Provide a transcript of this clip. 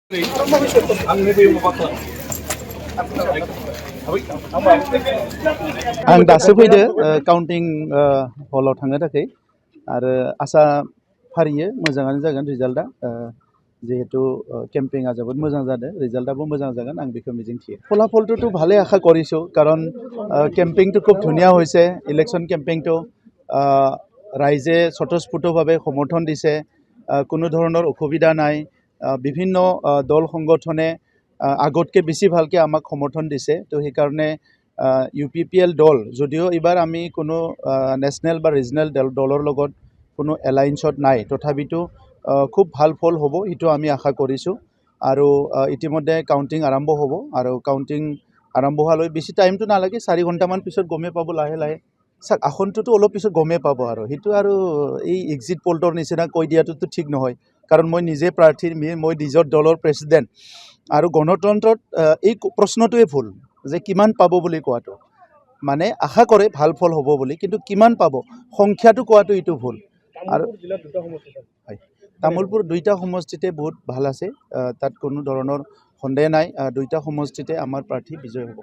आं दासो फैदो काउन्टिं हलाव थांनो थाखाय आरो आसा फारियो मोजाङानो जागोन रिजाल्टआ যেহেতু কেম্পিংआ जोबोद मोजां जादों रिजाल्टआबो मोजां जागोन आं बेखौ मिजिंथियो ফলাফলটোতো ভালে আশা কৰিছোঁ কাৰণ কেম্পিংটো খুব ধুনীয়া হৈছে ইলেকশ্যন কেম্পিংটো ৰাইজে স্বতঃস্ফূৰ্তভাৱে সমৰ্থন দিছে কোনো ধৰণৰ অসুবিধা নাই বিভিন্ন দল সংগঠনে আগতকৈ বেছি ভালকৈ আমাক সমৰ্থন দিছে তো সেইকাৰণে UPPL দল যদিও এবাৰ আমি কোনো নেশ্যনেল বা ৰিজনেল দলৰ লগত কোনো এলায়েন্সত নাই তথাপিতো খুব ভাল ফল হ'ব এইটো আমি আশা কৰিছোঁ আৰু ইতিমধ্যে কাউন্টিং আৰম্ভ হ'ব আৰু কাউন্টিং আৰম্ভ হোৱালৈ বেছি টাইমটো নালাগে 4 ঘণ্টামান পিছত গমে পাব লাহে লাহে আসনটোতো অলপ পিছত গমে পাব আৰু সেইটো আৰু এই এক্সিট পোলৰ নিচিনা কৈ দিয়াটোতো ঠিক নহয় কাৰণ মই নিজে প্ৰাৰ্থী মই নিজৰ দলৰ প্ৰেছিডেণ্ট আৰু গণতন্ত্ৰত এই প্ৰশ্নটোৱে ভুল যে কিমান পাব বুলি কোৱাটো মানে আশা কৰে ভাল ফল হ'ব বুলি কিন্তু কিমান পাব সংখ্যাটো কোৱাটো এইটো ভুল আৰু তামুলপুৰ দুইটা সমষ্টিতে বহুত ভাল আছে তাত কোনো ধৰণৰ সন্দেহ নাই দুইটা সমষ্টিতে আমাৰ প্ৰাৰ্থী বিজয় হ'ব